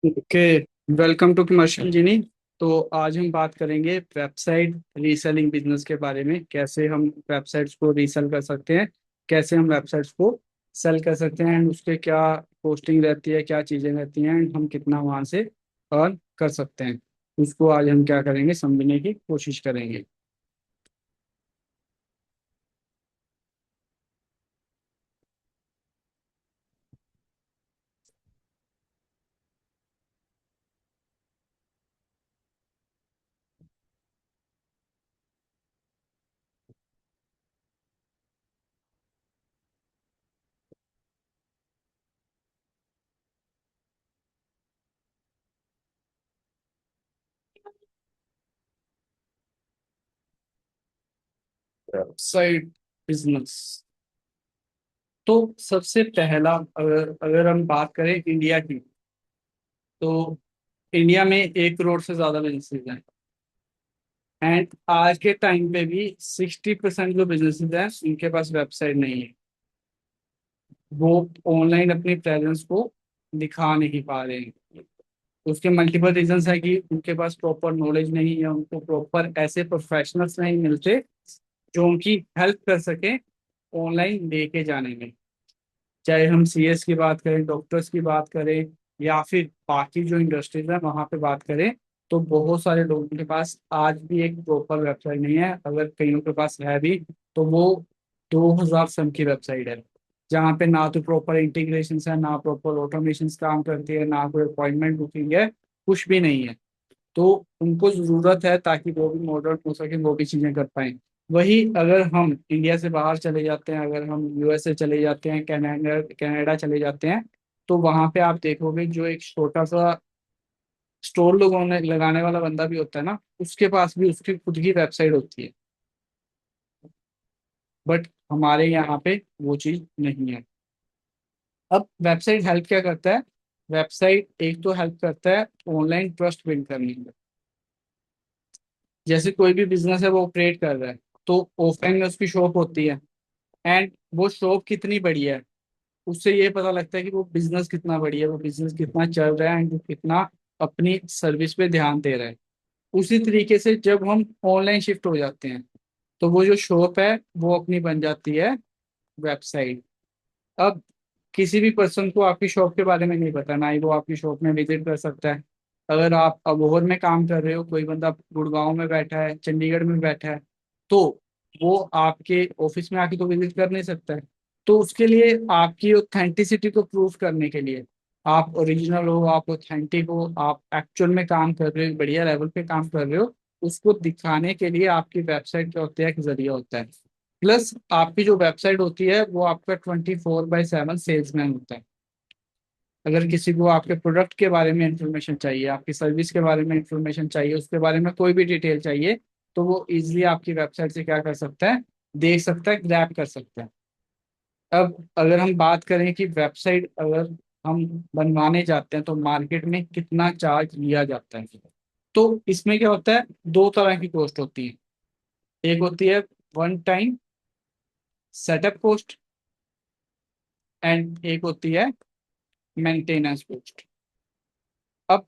Okay. Welcome to commercial जीनी। तो आज हम बात करेंगे वेबसाइट रीसेलिंग बिजनेस के बारे में, कैसे हम वेबसाइट्स को रीसेल कर सकते हैं, कैसे हम वेबसाइट्स को सेल कर सकते हैं एंड उसके क्या पोस्टिंग रहती है, क्या चीज़ें रहती हैं एंड हम कितना वहाँ से अर्न कर सकते हैं। उसको आज हम क्या करेंगे, समझने की कोशिश करेंगे। वेबसाइट बिजनेस, तो सबसे पहला, अगर अगर हम बात करें इंडिया की, तो इंडिया में 1 करोड़ से ज्यादा बिजनेसेस हैं। एंड आज के टाइम पे भी 60% जो बिजनेसेस हैं उनके पास वेबसाइट नहीं है। वो ऑनलाइन अपनी प्रेजेंस को दिखा नहीं पा रहे हैं। उसके मल्टीपल रीजंस है कि उनके पास प्रॉपर नॉलेज नहीं है, उनको प्रॉपर ऐसे प्रोफेशनल्स नहीं मिलते जो उनकी हेल्प कर सके ऑनलाइन लेके जाने में। चाहे हम सीएस की बात करें, डॉक्टर्स की बात करें, या फिर बाकी जो इंडस्ट्रीज है वहां पे बात करें, तो बहुत सारे लोगों के पास आज भी एक प्रॉपर वेबसाइट नहीं है। अगर कईयों के पास है भी, तो वो 2000 सम की वेबसाइट है, जहाँ पे ना तो प्रॉपर इंटीग्रेशन है, ना प्रॉपर ऑटोमेशन काम करती है, ना कोई अपॉइंटमेंट बुकिंग है, कुछ भी नहीं है। तो उनको जरूरत है ताकि वो भी मॉडर्न हो सके, वो भी चीजें कर पाए। वही अगर हम इंडिया से बाहर चले जाते हैं, अगर हम यूएसए चले जाते हैं, कनाडा कनाडा चले जाते हैं, तो वहां पे आप देखोगे जो एक छोटा सा स्टोर लोगों लगाने वाला बंदा भी होता है ना, उसके पास भी उसकी खुद की वेबसाइट होती है। बट हमारे यहाँ पे वो चीज नहीं है। अब वेबसाइट हेल्प क्या करता है? वेबसाइट एक तो हेल्प करता है ऑनलाइन ट्रस्ट बिल्ड करने में। जैसे कोई भी बिजनेस है वो ऑपरेट कर रहा है, तो ऑफलाइन में उसकी शॉप होती है, एंड वो शॉप कितनी बड़ी है उससे ये पता लगता है कि वो बिजनेस कितना बड़ी है, वो बिजनेस कितना चल रहा है एंड वो कितना अपनी सर्विस पे ध्यान दे रहा है। उसी तरीके से जब हम ऑनलाइन शिफ्ट हो जाते हैं, तो वो जो शॉप है वो अपनी बन जाती है वेबसाइट। अब किसी भी पर्सन को आपकी शॉप के बारे में नहीं पता, ना ही वो आपकी शॉप में विजिट कर सकता है। अगर आप अबोहर में काम कर रहे हो, कोई बंदा गुड़गांव में बैठा है, चंडीगढ़ में बैठा है, तो वो आपके ऑफिस में आके तो विजिट कर नहीं सकता है। तो उसके लिए आपकी ऑथेंटिसिटी को प्रूव करने के लिए, आप ओरिजिनल हो, आप ऑथेंटिक हो, आप एक्चुअल में काम कर रहे हो, बढ़िया लेवल पे काम कर रहे हो, उसको दिखाने के लिए आपकी वेबसाइट क्या होता है, एक जरिया होता है। प्लस आपकी जो वेबसाइट होती है वो आपका 24/7 सेल्समैन होता है। अगर किसी को आपके प्रोडक्ट के बारे में इंफॉर्मेशन चाहिए, आपकी सर्विस के बारे में इंफॉर्मेशन चाहिए, उसके बारे में कोई भी डिटेल चाहिए, तो वो इजिली आपकी वेबसाइट से क्या कर सकता है, देख सकता है, ग्रैब कर सकता है। अब अगर हम बात करें कि वेबसाइट अगर हम बनवाने जाते हैं तो मार्केट में कितना चार्ज लिया जाता है, तो इसमें क्या होता है, दो तरह की कॉस्ट होती है। एक होती है one time setup cost, and एक होती है मेंटेनेंस कॉस्ट। अब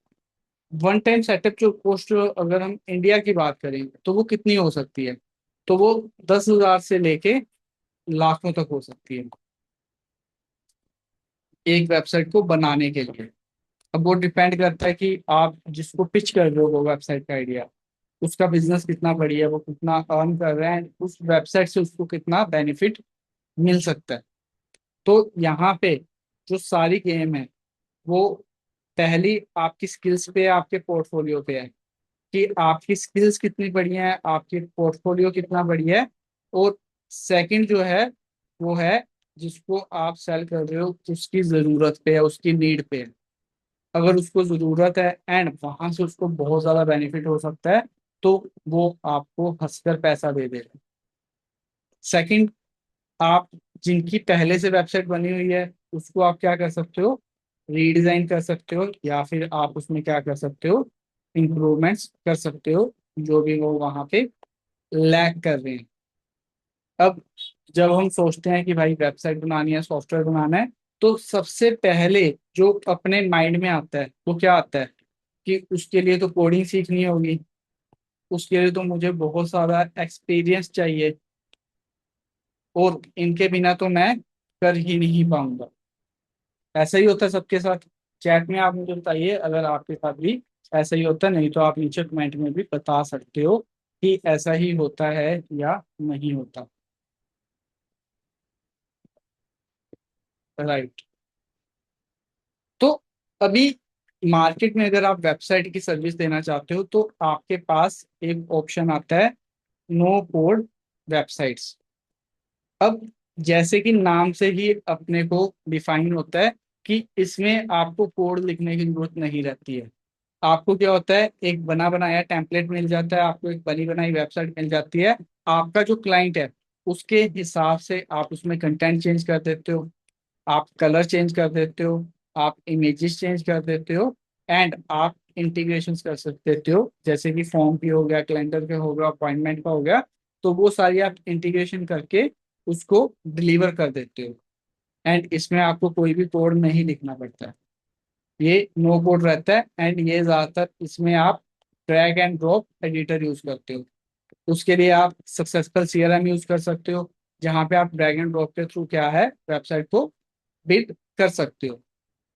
वन टाइम सेटअप जो कॉस्ट, अगर हम इंडिया की बात करें तो वो कितनी हो सकती है, तो वो 10,000 से लेके लाखों तक हो सकती है एक वेबसाइट को बनाने के लिए। अब वो डिपेंड करता है कि आप जिसको पिच कर रहे हो वो वेबसाइट का आइडिया, उसका बिजनेस कितना बढ़िया है, वो कितना अर्न कर रहा है, उस वेबसाइट से उसको कितना बेनिफिट मिल सकता है। तो यहाँ पे जो सारी गेम है वो पहली आपकी स्किल्स पे, आपके पोर्टफोलियो पे है कि आपकी स्किल्स कितनी बढ़िया है, आपकी पोर्टफोलियो कितना बढ़िया है। और सेकंड जो है वो है जिसको आप सेल कर रहे हो उसकी जरूरत पे है, उसकी नीड पे है। अगर उसको जरूरत है एंड वहां से उसको बहुत ज्यादा बेनिफिट हो सकता है, तो वो आपको हंसकर पैसा दे देगा। सेकंड, आप जिनकी पहले से वेबसाइट बनी हुई है उसको आप क्या कर सकते हो, रीडिजाइन कर सकते हो, या फिर आप उसमें क्या कर सकते हो, इम्प्रूवमेंट्स कर सकते हो, जो भी वो वहां पे लैग कर रहे हैं। अब जब हम सोचते हैं कि भाई वेबसाइट बनानी है, सॉफ्टवेयर बनाना है, तो सबसे पहले जो अपने माइंड में आता है वो क्या आता है कि उसके लिए तो कोडिंग सीखनी होगी, उसके लिए तो मुझे बहुत सारा एक्सपीरियंस चाहिए, और इनके बिना तो मैं कर ही नहीं पाऊंगा। ऐसा ही होता है सबके साथ। चैट में आप मुझे बताइए अगर आपके साथ भी ऐसा ही होता है, नहीं तो आप नीचे कमेंट में भी बता सकते हो कि ऐसा ही होता है या नहीं होता। राइट। तो अभी मार्केट में अगर आप वेबसाइट की सर्विस देना चाहते हो तो आपके पास एक ऑप्शन आता है, नो कोड वेबसाइट्स। अब जैसे कि नाम से ही अपने को डिफाइन होता है कि इसमें आपको कोड लिखने की जरूरत नहीं रहती है। आपको क्या होता है, एक बना बनाया टेम्पलेट मिल जाता है, आपको एक बनी बनाई वेबसाइट मिल जाती है। आपका जो क्लाइंट है उसके हिसाब से आप उसमें कंटेंट चेंज कर देते हो, आप कलर चेंज कर देते हो, आप इमेजेस चेंज कर देते हो, एंड आप इंटीग्रेशन कर सकते देते हो, जैसे कि फॉर्म की हो गया, कैलेंडर का हो गया, अपॉइंटमेंट का हो गया। तो वो सारी आप इंटीग्रेशन करके उसको डिलीवर कर देते हो, एंड इसमें आपको कोई भी कोड नहीं लिखना पड़ता है। ये नो कोड रहता है, एंड ये ज्यादातर इसमें आप drag and drop editor use करते हो। उसके लिए आप सक्सेसफुल सीआरएम यूज कर सकते हो, जहां पे आप ड्रैग एंड ड्रॉप के थ्रू क्या है वेबसाइट को बिल्ड कर सकते हो।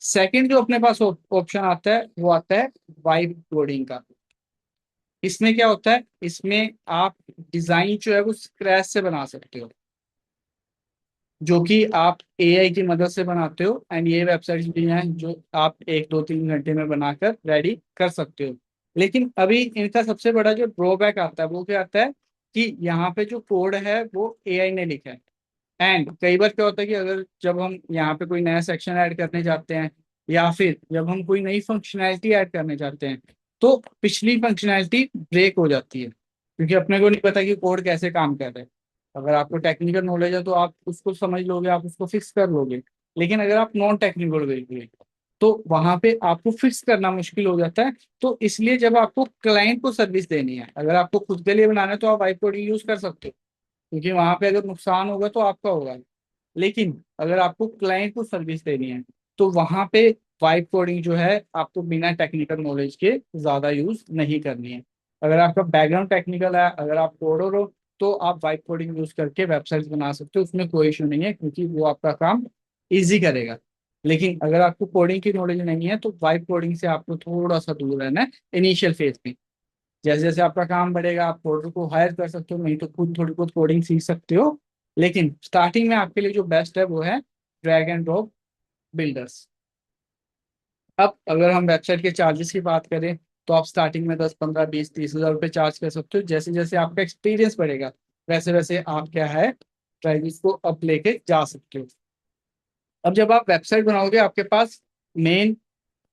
सेकंड जो अपने पास ऑप्शन आता है वो आता है वाइब कोडिंग का। इसमें क्या होता है, इसमें आप डिजाइन जो है वो स्क्रैच से बना सकते हो, जो कि आप एआई की मदद से बनाते हो, एंड ये वेबसाइट्स भी हैं जो आप 1 2 3 घंटे में बनाकर रेडी कर सकते हो। लेकिन अभी इनका सबसे बड़ा जो ड्रॉबैक आता है वो क्या आता है कि यहाँ पे जो कोड है वो एआई ने लिखा है। एंड कई बार क्या होता है कि अगर जब हम यहाँ पे कोई नया सेक्शन ऐड करने जाते हैं, या फिर जब हम कोई नई फंक्शनैलिटी ऐड करने जाते हैं, तो पिछली फंक्शनैलिटी ब्रेक हो जाती है, क्योंकि अपने को नहीं पता कि कोड कैसे काम कर रहा है। अगर आपको टेक्निकल नॉलेज है तो आप उसको समझ लोगे, आप उसको फिक्स कर लोगे। लेकिन अगर आप नॉन टेक्निकल हो तो वहां पे आपको फिक्स करना मुश्किल हो जाता है। तो इसलिए जब आपको क्लाइंट को सर्विस देनी है, अगर आपको खुद के लिए बनाना है तो आप वाइप कोडिंग यूज कर सकते हो, क्योंकि वहां पे अगर नुकसान होगा तो आपका होगा। लेकिन अगर आपको क्लाइंट को सर्विस देनी है तो वहां पे वाइब कोडिंग जो है आपको बिना टेक्निकल नॉलेज के ज्यादा यूज नहीं करनी है। अगर आपका बैकग्राउंड टेक्निकल है, अगर आप कोडर हो, तो आप वाइब कोडिंग यूज करके वेबसाइट्स बना सकते हो, उसमें कोई इशू नहीं है, क्योंकि वो आपका काम इजी करेगा। लेकिन अगर आपको कोडिंग की नॉलेज नहीं है तो वाइब कोडिंग से आपको थोड़ा सा दूर रहना है इनिशियल फेज में। जैसे जैसे आपका काम बढ़ेगा आप कोडर को हायर कर सकते हो, नहीं तो खुद थोड़ी बहुत कोडिंग सीख सकते हो। लेकिन स्टार्टिंग में आपके लिए जो बेस्ट है वो है ड्रैग एंड ड्रॉप बिल्डर्स। अब अगर हम वेबसाइट के चार्जेस की बात करें तो आप स्टार्टिंग में 10 15 20 30 हज़ार रुपये चार्ज कर सकते हो। जैसे जैसे आपका एक्सपीरियंस बढ़ेगा वैसे वैसे आप क्या है प्राइस को अप लेके जा सकते हो। अब जब आप वेबसाइट बनाओगे आपके पास मेन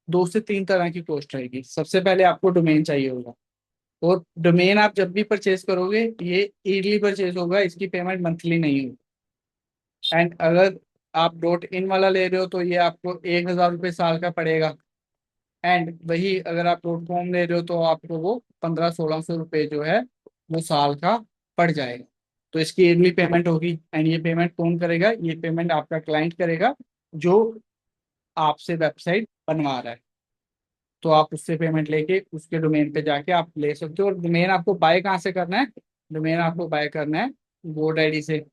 2 से 3 तरह की कॉस्ट रहेगी। सबसे पहले आपको डोमेन चाहिए होगा, और डोमेन आप जब भी परचेज करोगे ये ईयरली परचेज होगा, इसकी पेमेंट मंथली नहीं होगी। एंड अगर आप डॉट इन वाला ले रहे हो तो ये आपको 1,000 रुपये साल का पड़ेगा। एंड वही अगर आप डॉट कॉम ले रहे हो तो आपको वो 1500 1600 रुपये जो है वो साल का पड़ जाएगा। तो इसकी ईयरली पेमेंट होगी, एंड ये पेमेंट कौन करेगा, ये पेमेंट आपका क्लाइंट करेगा जो आपसे वेबसाइट बनवा रहा है। तो आप उससे पेमेंट लेके उसके डोमेन पे जाके आप ले सकते हो। और डोमेन आपको बाय कहाँ से करना है, डोमेन आपको बाय करना है GoDaddy से,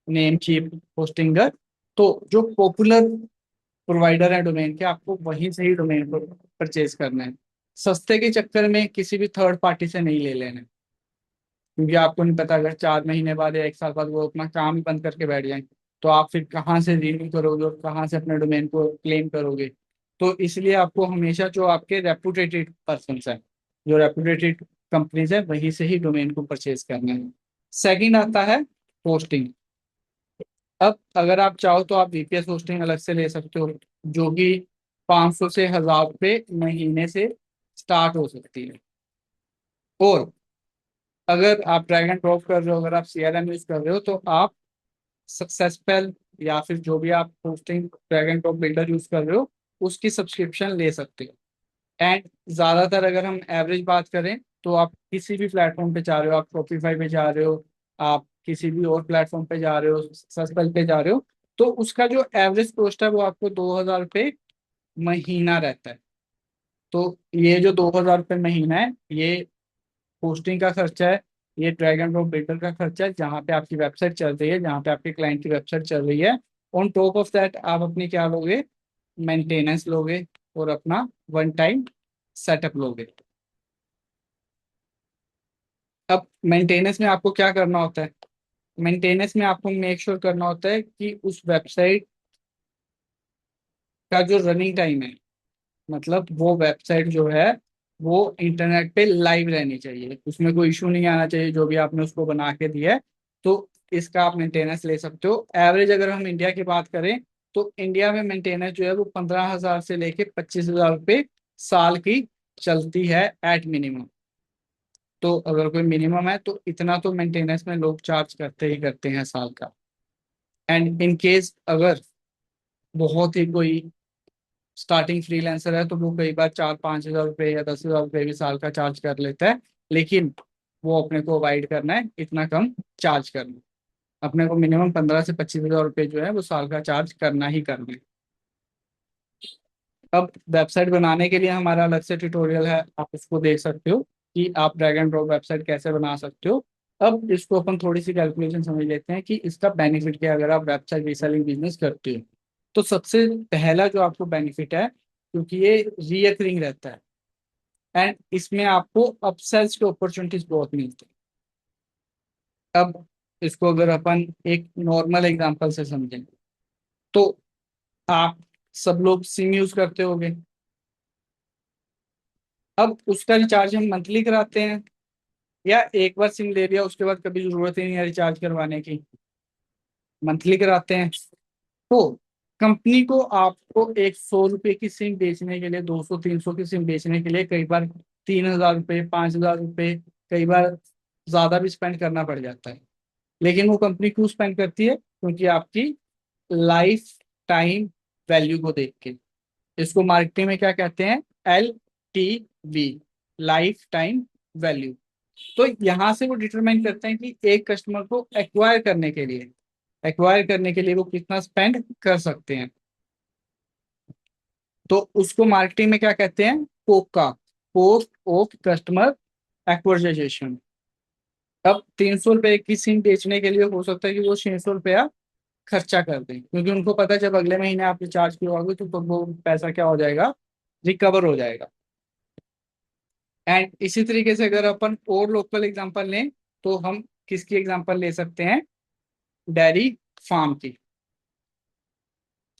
नेम चीप होस्टिंगर। तो जो पॉपुलर प्रोवाइडर है डोमेन के आपको वहीं से ही डोमेन को परचेज करना है। सस्ते के चक्कर में किसी भी थर्ड पार्टी से नहीं ले लेना है, क्योंकि आपको नहीं पता अगर 4 महीने बाद या 1 साल बाद वो अपना काम ही बंद करके बैठ जाए तो आप फिर कहाँ से रिन्यू करोगे और कहाँ से अपने डोमेन को क्लेम करोगे। तो इसलिए आपको हमेशा जो आपके रेपुटेटेड पर्सन है, जो रेपुटेटेड कंपनीज है, वहीं से ही डोमेन को परचेज करना है। सेकंड आता है होस्टिंग। अब अगर आप चाहो तो आप वीपीएस होस्टिंग अलग से ले सकते हो, जो कि 500 से 1,000 रुपये महीने से स्टार्ट हो सकती है। और अगर आप ड्रैग एंड ड्रॉप कर रहे हो, अगर आप सीआरएम यूज कर रहे हो, तो आप सक्सेसफेल या फिर जो भी आप hosting drag and drop builder use कर रहे हो उसकी सब्सक्रिप्शन ले सकते हो। एंड ज्यादातर अगर हम एवरेज बात करें तो आप किसी भी प्लेटफॉर्म पे जा रहे हो, आप शॉपिफाई पे जा रहे हो, आप किसी भी और प्लेटफॉर्म पे जा रहे हो, सक्सेसफेल पे जा रहे हो, तो उसका जो एवरेज कॉस्ट है वो आपको 2,000 रुपये महीना रहता है। तो ये जो 2,000 रुपये महीना है, ये होस्टिंग का खर्चा है, ये ड्रैग एंड ड्रॉप बिल्डर का खर्चा है, जहाँ पे आपकी वेबसाइट चल रही है, जहाँ पे आपके क्लाइंट की वेबसाइट चल रही है। ऑन टॉप ऑफ दैट आप अपनी क्या लोगे, मेंटेनेंस लोगे और अपना वन टाइम सेटअप लोगे। अब मेंटेनेंस में आपको क्या करना होता है, मेंटेनेंस में आपको मेक श्योर करना होता है कि उस वेबसाइट का जो रनिंग टाइम है, मतलब वो वेबसाइट जो है वो इंटरनेट पे लाइव रहनी चाहिए, उसमें कोई इशू नहीं आना चाहिए जो भी आपने उसको बना के दिया है। तो इसका आप मेंटेनेंस ले सकते हो। एवरेज अगर हम इंडिया की बात करें तो इंडिया में मेंटेनेंस जो है वो 15,000 से लेके 25,000 रुपये साल की चलती है एट मिनिमम। तो अगर कोई मिनिमम है तो इतना तो मेंटेनेंस में लोग चार्ज करते ही करते हैं साल का। एंड इन केस अगर बहुत ही कोई स्टार्टिंग फ्रीलांसर है तो वो कई बार 4-5 हजार रुपये या 10,000 रुपये भी साल का चार्ज कर लेता है। लेकिन वो अपने को अवॉइड करना है इतना कम चार्ज करना। अपने को मिनिमम 15 से 25 हजार रुपये जो है वो साल का चार्ज करना ही करना है। अब वेबसाइट बनाने के लिए हमारा अलग से ट्यूटोरियल है, आप उसको देख सकते हो कि आप ड्रैग एंड ड्रॉप वेबसाइट कैसे बना सकते हो। अब इसको अपन थोड़ी सी कैलकुलेशन समझ लेते हैं कि इसका बेनिफिट क्या है अगर आप वेबसाइट रीसेलिंग बिजनेस करते हो। तो सबसे पहला जो आपको बेनिफिट है, क्योंकि ये रीअकरिंग रहता है एंड इसमें आपको अपसेल्स के अपॉर्चुनिटीज बहुत मिलती है। अब इसको अगर अपन एक नॉर्मल एग्जांपल से समझें तो आप सब लोग सिम यूज करते होंगे। अब उसका रिचार्ज हम मंथली कराते हैं या एक बार सिम ले लिया उसके बाद कभी जरूरत ही नहीं है रिचार्ज करवाने की, मंथली कराते हैं। तो कंपनी को आपको एक 100 रुपए की सिम बेचने के लिए, 200-300 की सिम बेचने के लिए कई बार 3,000 रुपये, 5,000 रुपये, कई बार ज्यादा भी स्पेंड करना पड़ जाता है। लेकिन वो कंपनी क्यों स्पेंड करती है, क्योंकि आपकी लाइफ टाइम वैल्यू को देख के। इसको मार्केटिंग में क्या कहते हैं, LTV, लाइफ टाइम वैल्यू। तो यहां से वो डिटरमाइन करते हैं कि एक कस्टमर को एक्वायर करने के लिए वो कितना स्पेंड कर सकते हैं। तो उसको मार्केटिंग में क्या कहते हैं, Coca, cost of customer acquisition. अब 300 रुपए की सिम बेचने के लिए हो सकता है कि वो 600 रुपया खर्चा कर दें, क्योंकि उनको पता है जब अगले महीने आप रिचार्ज करवाओगे तो वो पैसा क्या हो जाएगा, रिकवर हो जाएगा। एंड इसी तरीके से अगर अपन और लोकल एग्जांपल लें तो हम किसकी एग्जांपल ले सकते हैं, डेयरी फार्म की।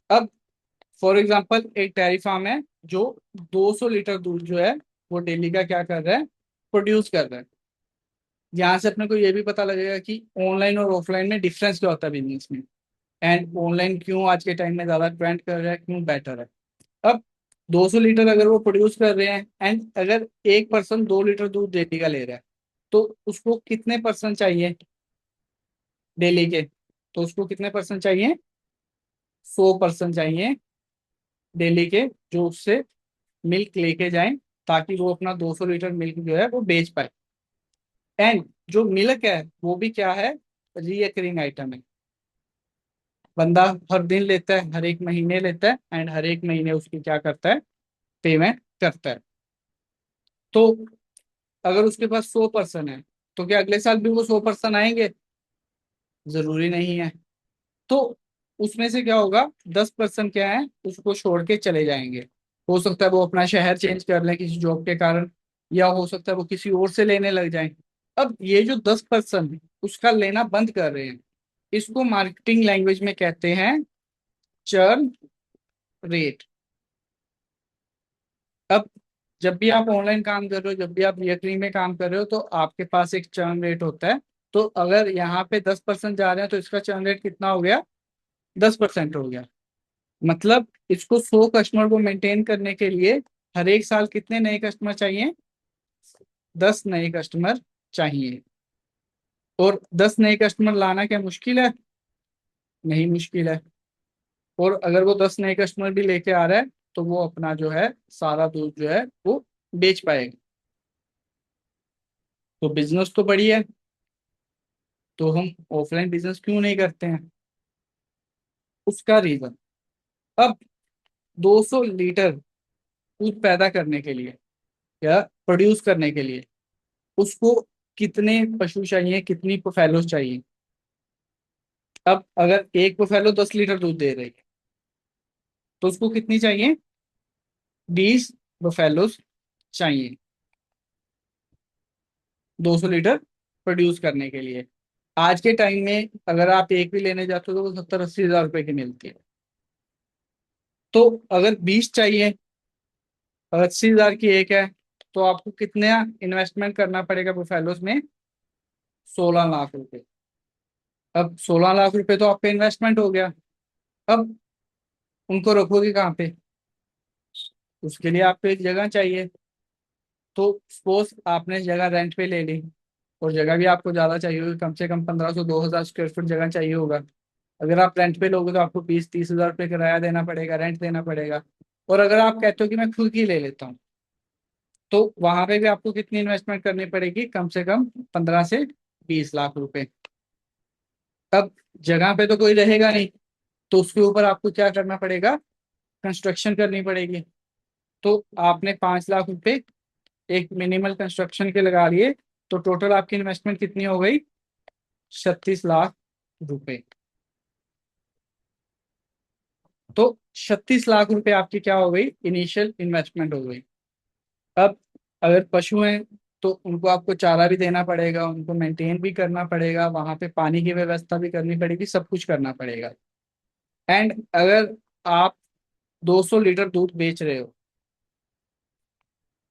अब फॉर एग्जांपल एक डेयरी फार्म है जो 200 लीटर दूध जो है वो डेली का क्या कर रहा है, प्रोड्यूस कर रहा है। यहाँ से अपने को ये भी पता लगेगा कि ऑनलाइन और ऑफलाइन में डिफरेंस क्या होता है बिजनेस में, एंड ऑनलाइन क्यों आज के टाइम में ज्यादा ट्रेंड कर रहा है, क्यों बेटर है। अब 200 लीटर अगर वो प्रोड्यूस कर रहे हैं एंड अगर एक पर्सन 2 लीटर दूध डेली का ले रहा है तो उसको कितने पर्सन चाहिए डेली के, तो उसको कितने पर्सन चाहिए, 100 पर्सन चाहिए डेली के, जो उससे मिल्क लेके जाएं ताकि वो अपना 200 लीटर मिल्क जो है वो बेच पाए। एंड जो मिल्क है वो भी क्या है, रीअकरिंग आइटम है। बंदा हर दिन लेता है, हर एक महीने लेता है एंड हर एक महीने उसकी क्या करता है, पेमेंट करता है। तो अगर उसके पास 100 पर्सन है तो क्या अगले साल भी वो 100 पर्सन आएंगे, जरूरी नहीं है। तो उसमें से क्या होगा, 10 पर्सन क्या है उसको छोड़ के चले जाएंगे। हो सकता है वो अपना शहर चेंज कर लें किसी जॉब के कारण, या हो सकता है वो किसी और से लेने लग जाएं। अब ये जो 10 पर्सन उसका लेना बंद कर रहे हैं, इसको मार्केटिंग लैंग्वेज में कहते हैं चर्न रेट। अब जब भी आप ऑनलाइन काम कर रहे हो, जब भी आप रिकरिंग में काम कर रहे हो तो आपके पास एक चर्न रेट होता है। तो अगर यहाँ पे 10 पर्सन जा रहे हैं तो इसका चर्न रेट कितना हो गया, 10% हो गया। मतलब इसको 100 कस्टमर को मेंटेन करने के लिए हर एक साल कितने नए कस्टमर चाहिए, 10 नए कस्टमर चाहिए। और 10 नए कस्टमर लाना क्या मुश्किल है, नहीं मुश्किल है। और अगर वो 10 नए कस्टमर भी लेके आ रहा है तो वो अपना जो है सारा दूध जो है वो बेच पाएगा। तो बिजनेस तो बड़ी है, तो हम ऑफलाइन बिजनेस क्यों नहीं करते हैं। उसका रीजन। अब 200 लीटर दूध पैदा करने के लिए या प्रोड्यूस करने के लिए उसको कितने पशु चाहिए, कितनी बफेलोज चाहिए? अब अगर एक बफेलो 10 लीटर दूध दे रही है तो उसको कितनी चाहिए? 20 बफेलोज चाहिए 200 लीटर प्रोड्यूस करने के लिए। आज के टाइम में अगर आप एक भी लेने जाते हो तो वो 70-80 हज़ार रुपए की मिलती है। तो अगर 20 चाहिए और 80 हज़ार की एक है तो आपको कितने इन्वेस्टमेंट करना पड़ेगा बुफेलोस में? 16 लाख रुपए। अब 16 लाख रुपए तो आपका इन्वेस्टमेंट हो गया। अब उनको रखोगे कहाँ पे? उसके लिए आपको एक जगह चाहिए। तो सपोज आपने जगह रेंट पे ले ली और जगह भी आपको ज्यादा चाहिए होगी, कम से कम 1500-2000 स्क्वायर फीट जगह चाहिए होगा। अगर आप रेंट पे लोगे तो आपको 20-30 हज़ार रुपये किराया देना पड़ेगा, रेंट देना पड़ेगा। और अगर आप कहते हो कि मैं खुद की ले लेता हूँ तो वहां पे भी आपको कितनी इन्वेस्टमेंट करनी पड़ेगी? कम से कम 15 से 20 लाख रुपए। अब जगह पे तो कोई रहेगा नहीं तो उसके ऊपर आपको क्या करना पड़ेगा? कंस्ट्रक्शन करनी पड़ेगी। तो आपने 5 लाख रुपए एक मिनिमल कंस्ट्रक्शन के लगा लिए तो टोटल आपकी इन्वेस्टमेंट कितनी हो गई? 36 लाख रुपए। तो 36 लाख रुपए आपकी क्या हो गई? इनिशियल इन्वेस्टमेंट हो गई। अब अगर पशु हैं तो उनको आपको चारा भी देना पड़ेगा, उनको मेंटेन भी करना पड़ेगा, वहां पे पानी की व्यवस्था भी करनी पड़ेगी, सब कुछ करना पड़ेगा। एंड अगर आप 200 लीटर दूध बेच रहे हो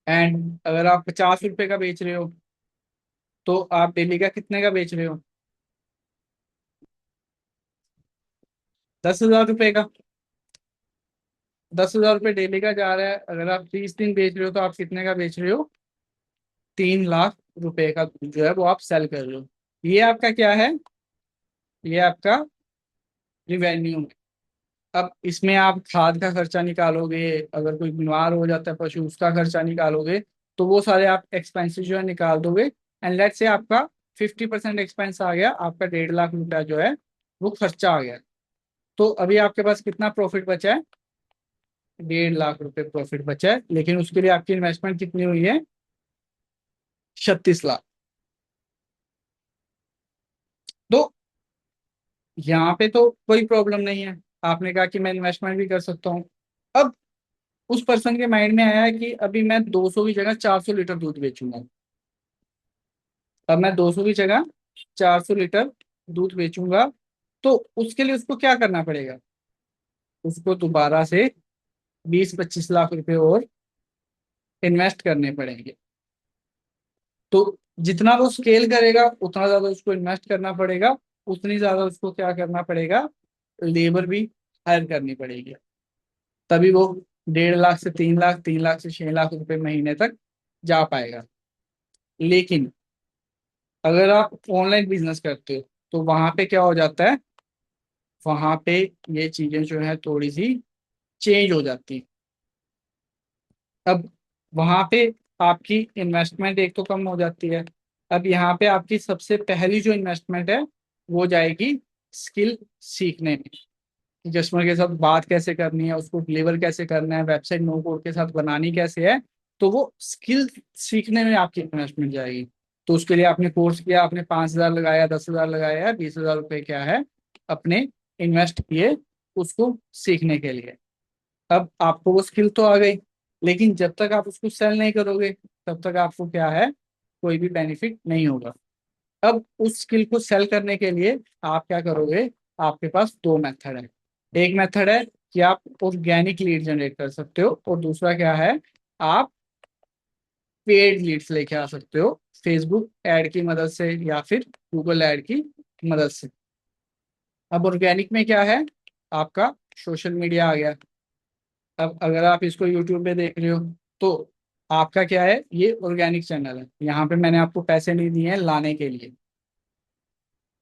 एंड अगर आप 50 रुपए का बेच रहे हो तो आप डेली का कितने का बेच रहे हो? 10 हज़ार रुपए का। 10 हज़ार रुपये डेली का जा रहा है। अगर आप 30 दिन बेच रहे हो तो आप कितने का बेच रहे हो? 3 लाख रुपए का जो है वो आप सेल कर रहे हो। ये आपका क्या है? ये आपका रिवेन्यू है। अब इसमें आप खाद का खर्चा निकालोगे, अगर कोई बीमार हो जाता है पशु उसका खर्चा निकालोगे, तो वो सारे आप एक्सपेंसेस जो है निकाल दोगे। एंड लेट से आपका 50% एक्सपेंस आ गया, आपका 1.5 लाख रुपया जो है वो खर्चा आ गया। तो अभी आपके पास कितना प्रॉफिट बचा है? 1.5 लाख रुपए प्रॉफिट बचा है, लेकिन उसके लिए आपकी इन्वेस्टमेंट कितनी हुई है? 36 लाख। तो यहाँ पे तो कोई प्रॉब्लम नहीं है, आपने कहा कि मैं इन्वेस्टमेंट भी कर सकता हूँ। अब उस पर्सन के माइंड में आया है कि अभी मैं 200 की जगह 400 लीटर दूध बेचूंगा। अब मैं 200 की जगह 400 लीटर दूध बेचूंगा तो उसके लिए उसको क्या करना पड़ेगा? उसको दोबारा से 20-25 लाख रुपए और इन्वेस्ट करने पड़ेंगे। तो जितना वो स्केल करेगा उतना ज्यादा उसको इन्वेस्ट करना पड़ेगा, उतनी ज्यादा उसको क्या करना पड़ेगा? लेबर भी हायर करनी पड़ेगी। तभी वो 1.5 लाख से 3 लाख, 3 लाख से 6 लाख रुपए महीने तक जा पाएगा। लेकिन अगर आप ऑनलाइन बिजनेस करते हो तो वहां पे क्या हो जाता है? वहां पे ये चीजें जो है थोड़ी सी चेंज हो जाती हैं। अब वहां पे आपकी इन्वेस्टमेंट एक तो कम हो जाती है। अब यहाँ पे आपकी सबसे पहली जो इन्वेस्टमेंट है वो जाएगी स्किल सीखने में। कस्टमर के साथ बात कैसे करनी है, उसको डिलीवर कैसे करना है, वेबसाइट नो कोड के साथ बनानी कैसे है। तो वो स्किल सीखने में आपकी इन्वेस्टमेंट जाएगी। तो उसके लिए आपने कोर्स किया, आपने 5 हज़ार लगाया, 10 हज़ार लगाया, 20 हज़ार रुपये क्या है अपने इन्वेस्ट किए उसको सीखने के लिए। अब आपको वो स्किल तो आ गई, लेकिन जब तक आप उसको सेल नहीं करोगे तब तक आपको क्या है? कोई भी बेनिफिट नहीं होगा। अब उस स्किल को सेल करने के लिए आप क्या करोगे? आपके पास दो मेथड है। एक मेथड है कि आप ऑर्गेनिक लीड जनरेट कर सकते हो और दूसरा क्या है? आप पेड लीड्स लेके आ सकते हो, फेसबुक एड की मदद से या फिर गूगल एड की मदद से। अब ऑर्गेनिक में क्या है? आपका सोशल मीडिया आ गया। अब अगर आप इसको यूट्यूब पे देख रहे हो तो आपका क्या है? ये ऑर्गेनिक चैनल है, यहाँ पे मैंने आपको पैसे नहीं दिए हैं लाने के लिए।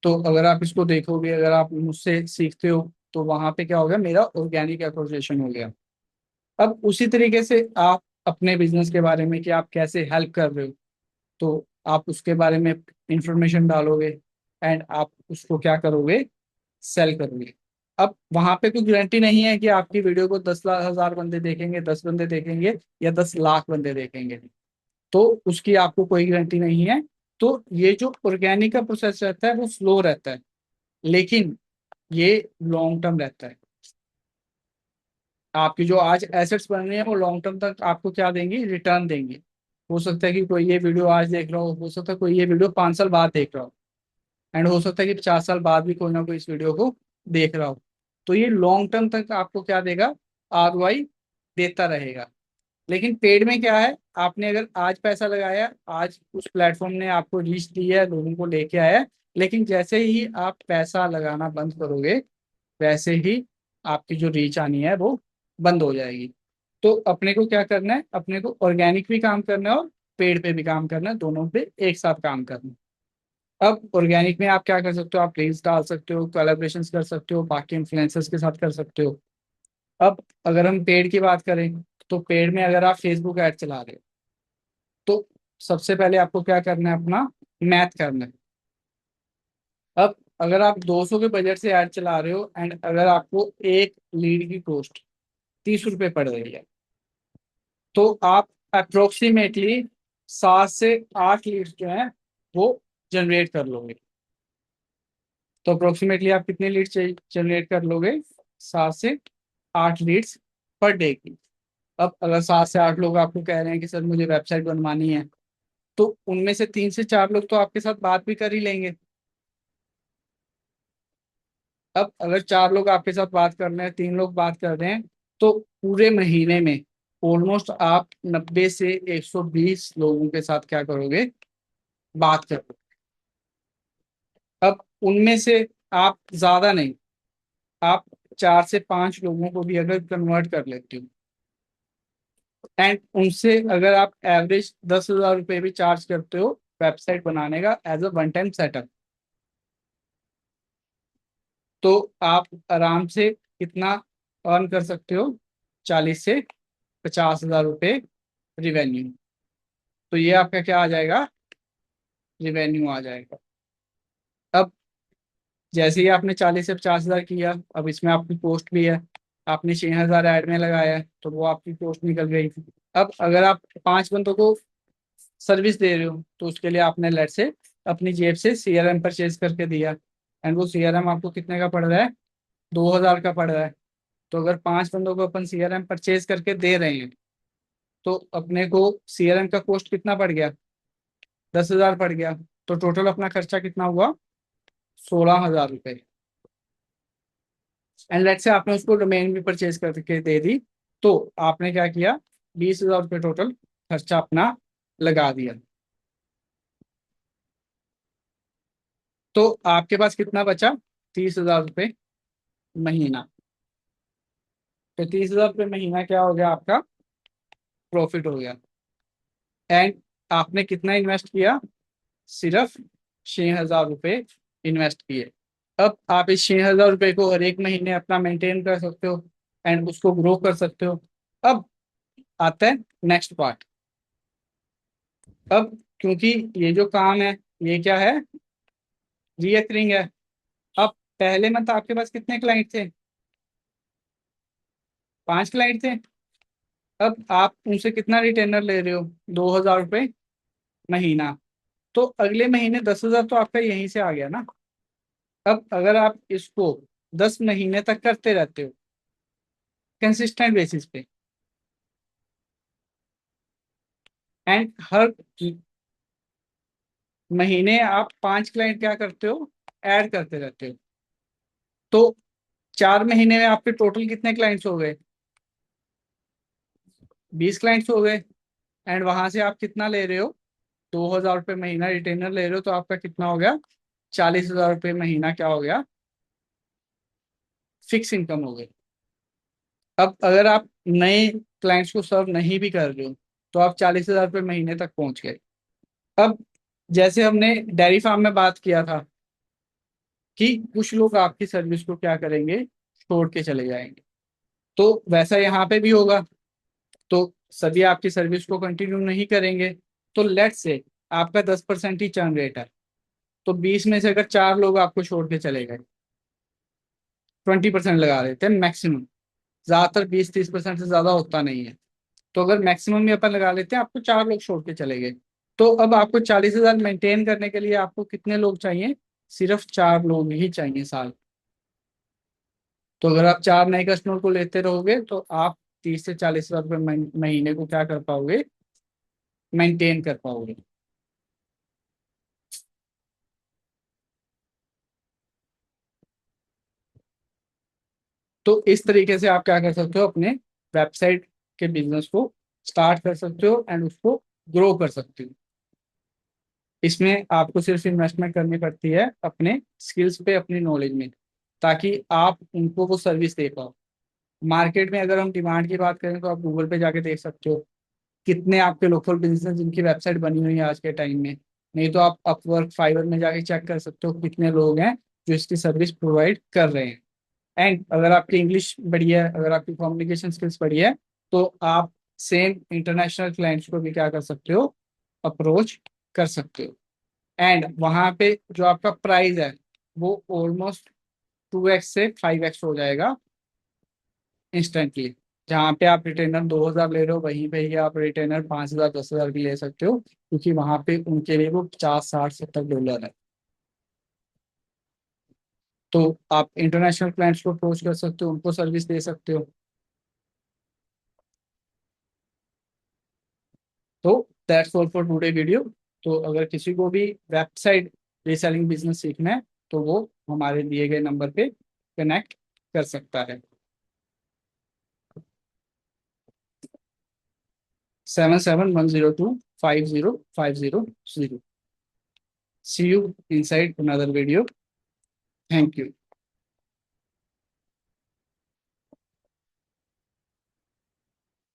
तो अगर आप इसको देखोगे, अगर आप मुझसे सीखते हो तो वहां पे क्या हो गया? मेरा ऑर्गेनिक एसोसिएशन हो गया। अब उसी तरीके से आप अपने बिजनेस के बारे में कि आप कैसे हेल्प कर रहे हो तो आप उसके बारे में इंफॉर्मेशन डालोगे एंड आप उसको क्या करोगे? सेल करोगे। अब वहां पे कोई गारंटी नहीं है कि आपकी वीडियो को 10 हजार बंदे देखेंगे, 10 बंदे देखेंगे या 10 लाख बंदे देखेंगे, तो उसकी आपको कोई गारंटी नहीं है। तो ये जो ऑर्गेनिक का प्रोसेस रहता है वो स्लो रहता है, लेकिन ये लॉन्ग टर्म रहता है। आपकी जो आज एसेट्स बन रही है वो लॉन्ग टर्म तक आपको क्या देंगी, रिटर्न देंगी। हो सकता है कि कोई ये वीडियो आज देख रहा हो सकता है कोई ये वीडियो 5 साल बाद देख रहा हो, एंड हो सकता है कि 50 साल बाद भी कोई ना कोई इस वीडियो को देख रहा हो। तो ये लॉन्ग टर्म तक आपको क्या देगा, ROI देता रहेगा। लेकिन पेड में क्या है, आपने अगर आज पैसा लगाया, आज उस प्लेटफॉर्म ने आपको रीच दी है, लोगों को लेके आया है, लेकिन जैसे ही आप पैसा लगाना बंद करोगे, वैसे ही आपकी जो रीच आनी है वो बंद हो जाएगी। तो अपने को क्या करना है, अपने को ऑर्गेनिक भी काम करना है और पेड पे भी काम करना है, दोनों पे एक साथ काम करना है। अब ऑर्गेनिक में आप क्या कर सकते हो, आप रील्स डाल सकते हो, कोलैबोरेशंस कर सकते हो, बाकी इन्फ्लुएंसर्स के साथ कर सकते हो। अब अगर हम पेड की बात करें, तो पेड में अगर आप फेसबुक ऐड चला रहे हो, तो सबसे पहले आपको क्या करना है, अपना मैथ करना है। अब अगर आप 200 के बजट से ऐड चला रहे हो, एंड अगर आपको एक लीड की कॉस्ट 30 रुपए पड़ रही है, तो आप अप्रोक्सीमेटली 7 से 8 लीड्स जो है वो जनरेट कर लोगे। तो अप्रोक्सीमेटली आप कितने लीड्स जनरेट कर लोगे, 7 से 8 लीड्स पर डे की। अब अगर 7 से 8 लोग आपको कह रहे हैं कि सर मुझे वेबसाइट बनवानी है, तो उनमें से 3 से 4 लोग तो आपके साथ बात भी कर ही लेंगे। अब अगर 4 लोग आपके साथ बात कर रहे हैं, 3 लोग बात कर रहे हैं, तो पूरे महीने में ऑलमोस्ट आप 90 से 120 लोगों के साथ क्या करोगे, बात करोगे। अब उनमें से आप ज्यादा नहीं, आप 4 से 5 लोगों को भी अगर कन्वर्ट कर लेते हो, एंड उनसे अगर आप एवरेज 10 हजार रुपये भी चार्ज करते हो वेबसाइट बनाने का as a one time setup, तो आप आराम से कितना अर्न कर सकते हो, 40 से 50 हजार रुपये रिवेन्यू। तो ये आपका क्या आ जाएगा, रिवेन्यू आ जाएगा। अब जैसे ही आपने 40 से 50 हजार किया, अब इसमें आपकी पोस्ट भी है, आपने 6 हजार ऐड में लगाया है, तो वो आपकी पोस्ट निकल गई। अब अगर आप 5 बंदों को सर्विस दे रहे हो, तो उसके लिए आपने लेट से अपनी जेब से CRM परचेज करके दिया, एंड वो CRM आपको कितने का पड़ रहा है, 2 हजार का पड़ रहा है। तो अगर 5 बंदों को अपन CRM परचेज करके दे रहे हैं, तो अपने को CRM का कॉस्ट कितना पड़ गया, 10 हजार पड़ गया। तो टोटल अपना खर्चा कितना हुआ, 16 हजार रुपये। एंड लेट से आपने उसको डोमेन भी परचेज करके दे दी, तो आपने क्या किया, 20 हजार रुपये टोटल खर्चा अपना लगा दिया। तो आपके पास कितना बचा, 30 हजार रुपये महीना। तो 30 हजार रुपये महीना क्या हो गया, आपका प्रॉफिट हो गया। एंड आपने कितना इन्वेस्ट किया, सिर्फ 6 हजार रुपये इन्वेस्ट किए। अब आप इस 6 हजार रुपये को हर एक महीने अपना मेंटेन कर सकते हो, एंड उसको ग्रो कर सकते हो। अब आता है नेक्स्ट पार्ट। अब क्योंकि ये जो काम है, ये क्या है, रिकरिंग है। अब पहले मंथ आपके पास कितने क्लाइंट थे, 5 क्लाइंट थे। अब आप उनसे कितना रिटेनर ले रहे हो, 2 हजार रुपये महीना। तो अगले महीने 10 हजार तो आपका यहीं से आ गया ना। अब अगर आप इसको 10 महीने तक करते रहते हो कंसिस्टेंट बेसिस पे, एंड हर महीने आप 5 क्लाइंट क्या करते हो, ऐड करते रहते हो, तो 4 महीने में आपके टोटल कितने क्लाइंट्स हो गए, 20 क्लाइंट्स हो गए। एंड वहां से आप कितना ले रहे हो, 2 हजार रुपये महीना रिटेनर ले रहे हो, तो आपका कितना हो गया, 40 हजार रुपये महीना क्या हो गया, फिक्स इनकम हो गई। अब अगर आप नए क्लाइंट्स को सर्व नहीं भी कर रहे हो, तो आप 40 हजार रुपये महीने तक पहुंच गए। अब जैसे हमने डेयरी फार्म में बात किया था कि कुछ लोग आपकी सर्विस को क्या करेंगे, छोड़ के चले जाएंगे, तो वैसा यहाँ पे भी होगा। तो सभी आपकी सर्विस को कंटिन्यू नहीं करेंगे। तो लेट से आपका 10% ही चर्न रेट है, तो 20 में से अगर 4 लोग आपको छोड़ के चले गए, 20% लगा देते हैं मैक्सिमम। ज्यादातर 20-30% से ज्यादा होता नहीं है। तो अगर मैक्सिमम में अपन लगा लेते हैं, आपको 4 लोग छोड़ के चले गए। तो अब आपको 40,000 मेंटेन करने के लिए आपको कितने लोग चाहिए? सिर्फ 4 लोग ही चाहिए साल। तो अगर आप 4 नए कस्टमर को लेते रहोगे तो आप 30 से 40 हजार रुपये महीने को क्या कर पाओगे? मेंटेन कर पाओगे। तो इस तरीके से आप क्या कर सकते हो, अपने वेबसाइट के बिजनेस को स्टार्ट कर सकते हो एंड उसको ग्रो कर सकते हो। इसमें आपको सिर्फ इन्वेस्टमेंट करनी पड़ती है अपने स्किल्स पे, अपनी नॉलेज में, ताकि आप उनको वो सर्विस दे पाओ। मार्केट में अगर हम डिमांड की बात करें तो आप गूगल पे जाके देख सकते हो कितने आपके लोकल बिजनेस जिनकी वेबसाइट बनी हुई है आज के टाइम में। नहीं तो आप अपवर्क, फाइवर में जाके चेक कर सकते हो कितने लोग हैं जो इसकी सर्विस प्रोवाइड कर रहे हैं। एंड अगर आपकी इंग्लिश बढ़िया है, अगर आपकी कम्युनिकेशन स्किल्स बढ़िया है, तो आप सेम इंटरनेशनल क्लाइंट्स को भी क्या कर सकते हो? अप्रोच कर सकते हो। एंड वहां पे जो आपका प्राइस है वो ऑलमोस्ट 2x से 5x हो जाएगा इंस्टेंटली। जहाँ पे आप रिटेनर 2,000 ले रहे हो, वहीं पे ही आप रिटेनर 5,000 10,000 भी ले सकते हो, क्योंकि वहां पे उनके लिए वो 50 60 70 डॉलर है। तो आप इंटरनेशनल क्लाइंट्स को अप्रोच कर सकते हो, उनको सर्विस दे सकते हो। तो that's all for today video. तो अगर किसी को भी वेबसाइट रीसेलिंग बिजनेस सीखना है तो वो हमारे दिए गए नंबर पे कनेक्ट कर सकता है। 7710250500। See you inside another video. Thank you.